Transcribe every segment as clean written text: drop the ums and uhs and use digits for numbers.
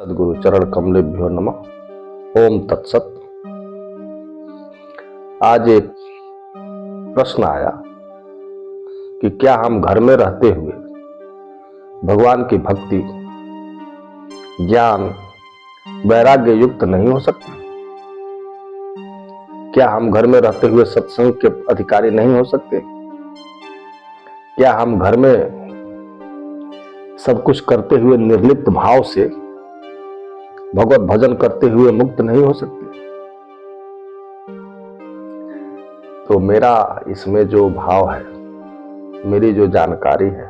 सद्गुरु चरण कमलेभ्यो नमः। ओम तत्सत। आज एक प्रश्न आया कि क्या हम घर में रहते हुए भगवान की भक्ति, ज्ञान, वैराग्य युक्त नहीं हो सकते? क्या हम घर में रहते हुए सत्संग के अधिकारी नहीं हो सकते? क्या हम घर में सब कुछ करते हुए निर्लिप्त भाव से भगवत भजन करते हुए मुक्त नहीं हो सकते? तो मेरा इसमें जो भाव है, मेरी जो जानकारी है,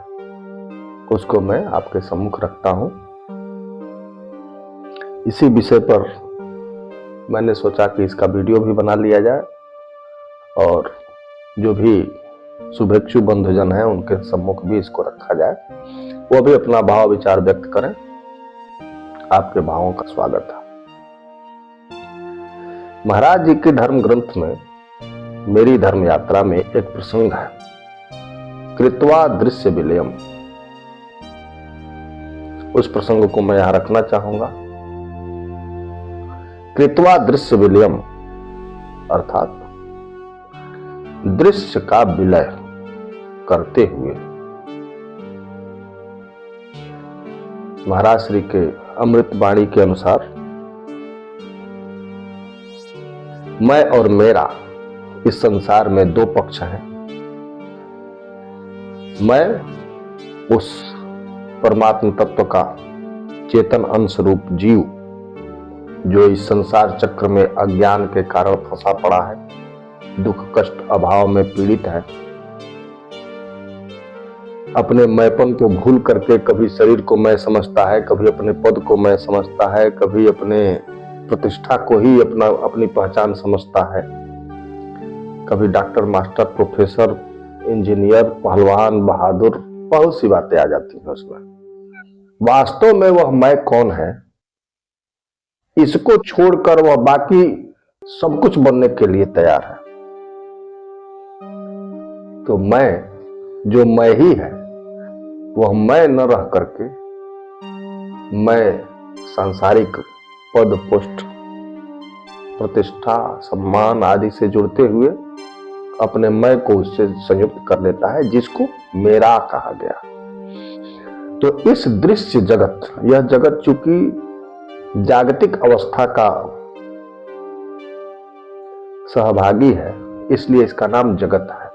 उसको मैं आपके सम्मुख रखता हूं। इसी विषय पर मैंने सोचा कि इसका वीडियो भी बना लिया जाए और जो भी शुभेच्छु बंधुजन हैं उनके सम्मुख भी इसको रखा जाए, वो भी अपना भाव विचार व्यक्त करें। आपके भावों का स्वागत है। महाराज जी के धर्म ग्रंथ में मेरी धर्म यात्रा में एक प्रसंग है, कृत्वा दृश्य विलयम। उस प्रसंग को मैं यहां रखना चाहूंगा। कृत्वा दृश्य विलयम अर्थात दृश्य का विलय करते हुए महाराज श्री के अमृत वाणी के अनुसार मैं और मेरा इस संसार में दो पक्ष हैं। मैं उस परमात्म तत्व का चेतन अंश रूप जीव जो इस संसार चक्र में अज्ञान के कारण फंसा पड़ा है, दुख कष्ट अभाव में पीड़ित है, अपने मैंपन को भूल करके कभी शरीर को मैं समझता है, कभी अपने पद को मैं समझता है, कभी अपने प्रतिष्ठा को ही अपनी पहचान समझता है, कभी डॉक्टर, मास्टर, प्रोफेसर, इंजीनियर, पहलवान, बहादुर, बहुत सी बातें आ जाती हैं उसमें। वास्तव में वह मैं कौन है, इसको छोड़कर वह बाकी सब कुछ बनने के लिए तैयार है। तो मैं जो मैं ही है, वह मैं न रह करके मैं सांसारिक पद, पोस्ट, प्रतिष्ठा, सम्मान आदि से जुड़ते हुए अपने मैं को उससे संयुक्त कर लेता है, जिसको मेरा कहा गया। तो इस दृश्य जगत, यह जगत चूंकि जागतिक अवस्था का सहभागी है, इसलिए इसका नाम जगत है।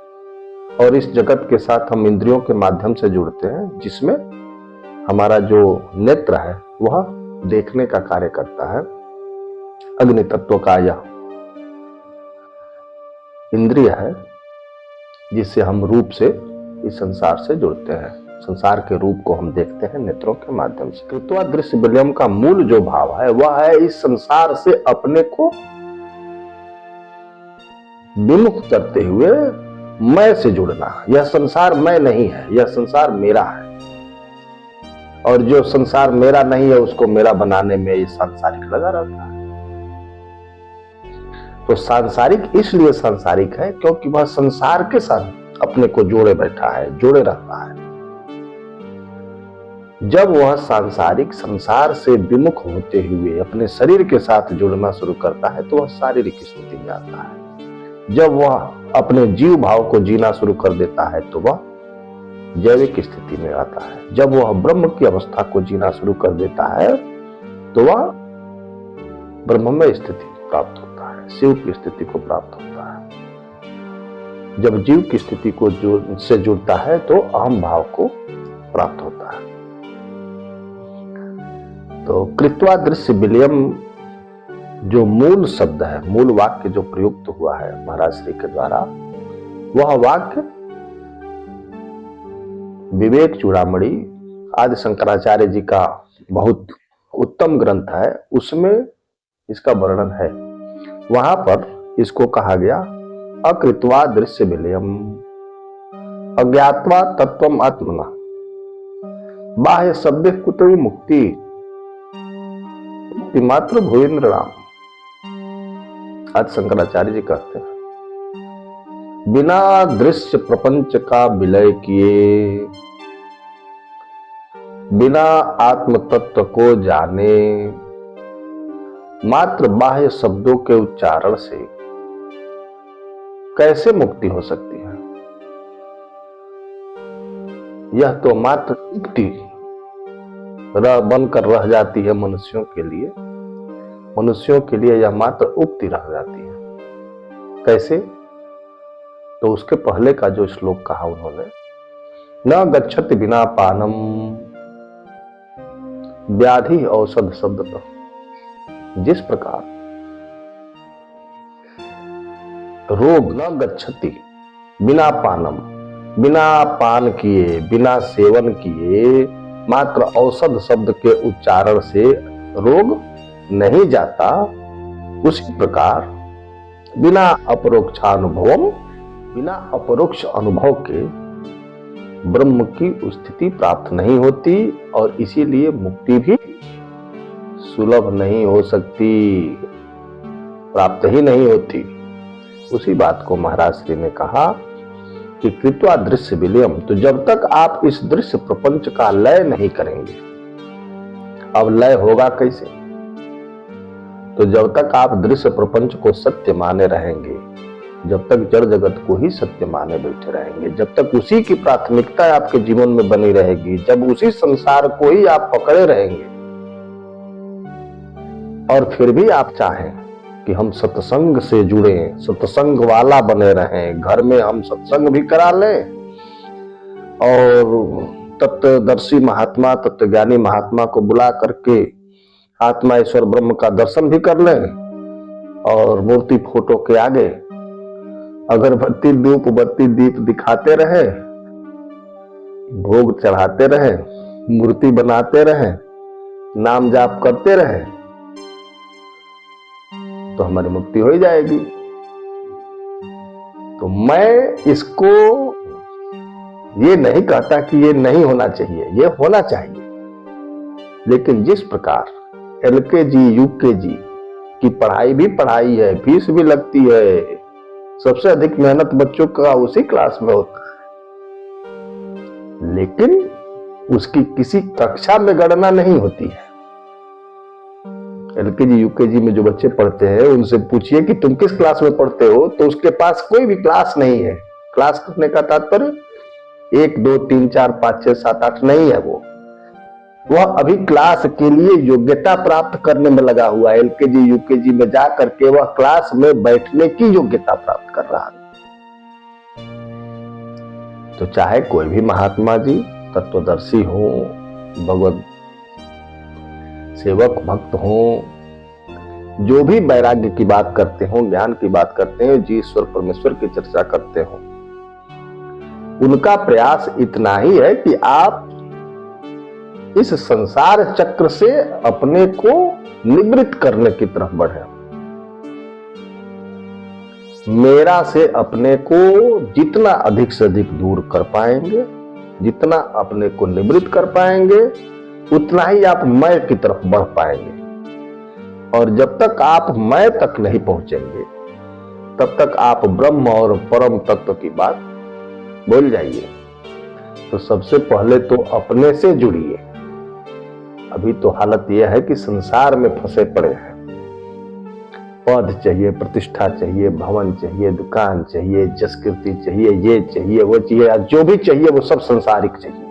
और इस जगत के साथ हम इंद्रियों के माध्यम से जुड़ते हैं, जिसमें हमारा जो नेत्र है वह देखने का कार्य करता है। अग्नि तत्व का यह इंद्रिय है जिससे हम रूप से इस संसार से जुड़ते हैं, संसार के रूप को हम देखते हैं नेत्रों के माध्यम से। कृत्वा दृश्य विलयम का मूल जो भाव है वह है इस संसार से अपने को विमुख करते हुए मैं से जुड़ना। यह संसार मैं नहीं है, यह संसार मेरा है, और जो संसार मेरा नहीं है उसको मेरा बनाने में ये सांसारिक लगा रहता है। तो सांसारिक इसलिए सांसारिक है क्योंकि वह संसार के साथ अपने को जोड़े बैठा है, जोड़े रहता है। जब वह सांसारिक संसार से विमुख होते हुए अपने शरीर के साथ जुड़ना शुरू करता है तो वह शारीरिक स्थिति में आता है। जब वह अपने जीव भाव को जीना शुरू कर देता है तो वह जैविक स्थिति में आता है। जब वह ब्रह्म की अवस्था को जीना शुरू कर देता है तो वह ब्रह्ममय स्थिति प्राप्त होता है, शिव की स्थिति को प्राप्त होता है। जब जीव की स्थिति को से जुड़ता है तो अहम भाव को प्राप्त होता है। तो कृत्वा दृश्य विलयम जो मूल शब्द है, मूल वाक्य जो प्रयुक्त हुआ है महाराज श्री के द्वारा, वह वाक्य विवेक चूड़ामणि आदि शंकराचार्य जी का बहुत उत्तम ग्रंथ है, उसमें इसका वर्णन है। वहां पर इसको कहा गया अकृत्वा दृश्य विलयम अज्ञात्वा तत्वम आत्मना बाह्य शब्द कुतो मुक्ति मात्र भूयेंद्र राम। आज शंकराचार्य जी कहते हैं बिना दृश्य प्रपंच का विलय किए बिना आत्म तत्व को जाने मात्र बाह्य शब्दों के उच्चारण से कैसे मुक्ति हो सकती है? यह तो मात्र उक्ति बनकर रह जाती है मनुष्यों के लिए। मनुष्यों के लिए यह मात्र उक्ति रह जाती है। कैसे? तो उसके पहले का जो श्लोक कहा उन्होंने, न गच्छति विना पानम व्याधि औषध शब्द, जिस प्रकार रोग न गच्छति बिना पानम, बिना पान किए, बिना सेवन किए, मात्र औषध शब्द के उच्चारण से रोग नहीं जाता, उसी प्रकार बिना अपरोक्षानुभव, बिना अपरोक्ष अनुभव के ब्रह्म की स्थिति प्राप्त नहीं होती और इसीलिए मुक्ति भी सुलभ नहीं हो सकती, प्राप्त ही नहीं होती। उसी बात को महाराज श्री ने कहा कि कृत्वा दृश्य विलयम, तो जब तक आप इस दृश्य प्रपंच का लय नहीं करेंगे, अब लय होगा कैसे? तो जब तक आप दृश्य प्रपंच को सत्य माने रहेंगे, जब तक जड़ जगत को ही सत्य माने बैठे रहेंगे, जब तक उसी की प्राथमिकता आपके जीवन में बनी रहेगी, जब उसी संसार को ही आप पकड़े रहेंगे और फिर भी आप चाहें कि हम सत्संग से जुड़े, सत्संग वाला बने रहें, घर में हम सत्संग भी करा लें और तत्वदर्शी महात्मा, तत्वज्ञानी महात्मा को बुला करके आत्मा ईश्वर ब्रह्म का दर्शन भी कर लें और मूर्ति फोटो के आगे अगरबत्ती धूप बत्ती दीप दिखाते रहे, भोग चढ़ाते रहे, मूर्ति बनाते रहे, नाम जाप करते रहे, तो हमारी मुक्ति हो ही जाएगी। तो मैं इसको ये नहीं कहता कि ये नहीं होना चाहिए, ये होना चाहिए, लेकिन जिस प्रकार LKG UKG की पढ़ाई भी पढ़ाई है, फीस भी लगती है, सबसे अधिक मेहनत बच्चों का उसी क्लास में होता है, लेकिन उसकी किसी कक्षा में गणना नहीं होती है। LKG UKG में जो बच्चे पढ़ते हैं उनसे पूछिए कि तुम किस क्लास में पढ़ते हो, तो उसके पास कोई भी क्लास नहीं है। क्लास करने का तात्पर्य 1 2 3 4 5 6 7 8 नहीं है, वह अभी क्लास के लिए योग्यता प्राप्त करने में लगा हुआ है। LKG UKG में जा करके वह क्लास में बैठने की योग्यता प्राप्त कर रहा है। तो चाहे कोई भी महात्मा जी तत्वदर्शी हो, भगवत सेवक भक्त हो, जो भी वैराग्य की बात करते हो, ज्ञान की बात करते हैं, जी ईश्वर परमेश्वर की चर्चा करते हो, उनका प्रयास इतना ही है कि आप इस संसार चक्र से अपने को निवृत्त करने की तरफ बढ़े। मेरा से अपने को जितना अधिक से अधिक दूर कर पाएंगे, जितना अपने को निवृत्त कर पाएंगे, उतना ही आप मैं की तरफ बढ़ पाएंगे। और जब तक आप मैं तक नहीं पहुंचेंगे, तब तक आप ब्रह्म और परम तत्व की बात बोल जाइए। तो सबसे पहले तो अपने से जुड़िए। अभी तो हालत यह है कि संसार में फंसे पड़े हैं। पद चाहिए, प्रतिष्ठा चाहिए, भवन चाहिए, दुकान चाहिए, जसकीर्ति चाहिए, ये चाहिए, वो चाहिए, जो भी चाहिए वो सब संसारिक चाहिए।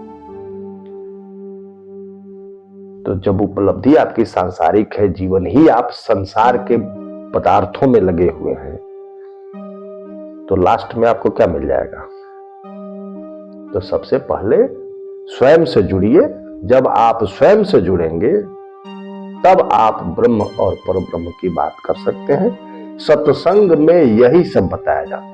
तो जब उपलब्धि आपकी सांसारिक है, जीवन ही आप संसार के पदार्थों में लगे हुए हैं, तो लास्ट में आपको क्या मिल जाएगा? तो सबसे पहले स्वयं से जुड़िए। जब आप स्वयं से जुड़ेंगे तब आप ब्रह्म और परब्रह्म की बात कर सकते हैं। सत्संग में यही सब बताया जाता है।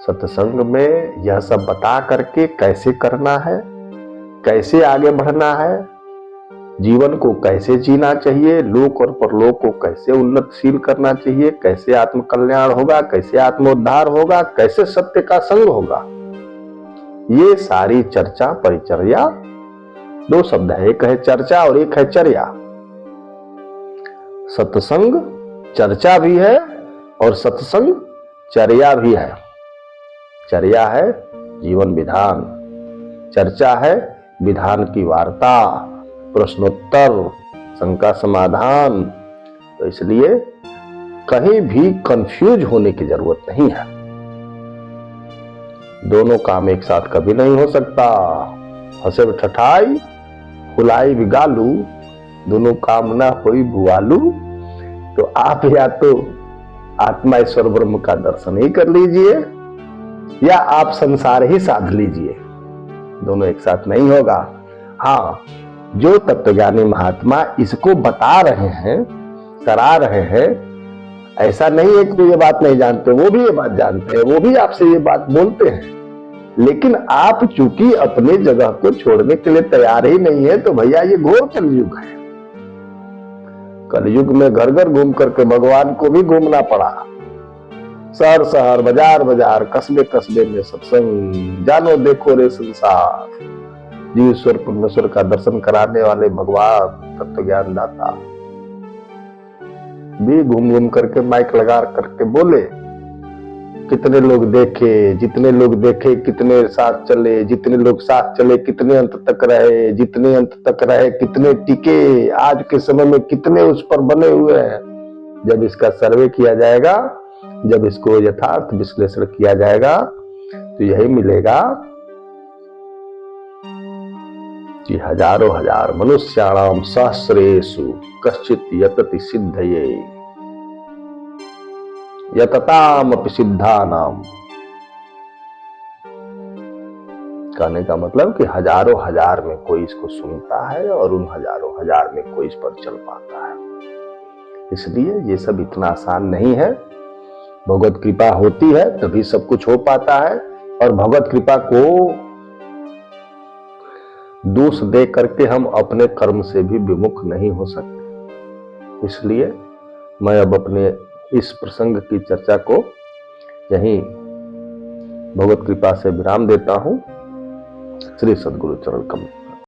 सत्संग में यह सब बता करके कैसे करना है, कैसे आगे बढ़ना है, जीवन को कैसे जीना चाहिए, लोक और परलोक को कैसे उन्नतशील करना चाहिए, कैसे आत्म कल्याण होगा, कैसे आत्मोद्धार होगा, कैसे सत्य का संग होगा, ये सारी चर्चा परिचर्या, 2 शब्द है, एक है चर्चा और एक है चर्या। सत्संग चर्चा भी है और सत्संग चर्या भी है। चर्या है जीवन विधान, चर्चा है, विधान की वार्ता, प्रश्नोत्तर, शंका समाधान। तो इसलिए कहीं भी कंफ्यूज होने की जरूरत नहीं है। दोनों काम एक साथ कभी नहीं हो सकता। हंसे ठठाई फुलाई बिगालू, दोनों काम ना होई भुआलू। तो आप या तो आत्मा ईश्वर ब्रह्म का दर्शन ही कर लीजिए या आप संसार ही साध लीजिए, दोनों एक साथ नहीं होगा। हाँ, जो तत्वज्ञानी महात्मा इसको बता रहे हैं, करा रहे हैं, ऐसा नहीं है कि वो ये बात नहीं जानते, वो भी ये बात जानते हैं, वो भी आपसे ये बात बोलते हैं। लेकिन आप चूंकि अपने जगह को छोड़ने के लिए तैयार ही नहीं है, तो भैया ये घोर कलयुग है। कलयुग में घर घर घूम करके भगवान को भी घूमना पड़ा। शहर शहर, बाजार बाजार, कस्बे कस्बे में सत्संग, जानो देखो रे संसार। जीव ईश्वर परमेश्वर का दर्शन कराने वाले भगवान तत्व ज्ञान दाता भी घूम घूम करके माइक लगा करके बोले। कितने लोग देखे, जितने लोग देखे कितने साथ चले, जितने लोग साथ चले कितने अंत तक रहे, जितने अंत तक रहे कितने टिके, आज के समय में कितने उस पर बने हुए हैं। जब इसका सर्वे किया जाएगा, जब इसको यथार्थ विश्लेषण किया जाएगा, तो यही मिलेगा कि हजारों हजार मनुष्याणाम सहस्रेषु कश्चित् यतति सिद्धये यततामपि सिद्धानाम। कहने का मतलब कि हजारों हजार में कोई इसको सुनता है और उन हजारों हजार में कोई इस पर चल पाता है। इसलिए ये सब इतना आसान नहीं है। भगवत कृपा होती है तभी सब कुछ हो पाता है, और भगवत कृपा को दोष दे करके हम अपने कर्म से भी विमुख नहीं हो सकते। इसलिए मैं अब अपने इस प्रसंग की चर्चा को यहीं भगवत कृपा से विराम देता हूं। श्री सद्गुरु चरण कमल।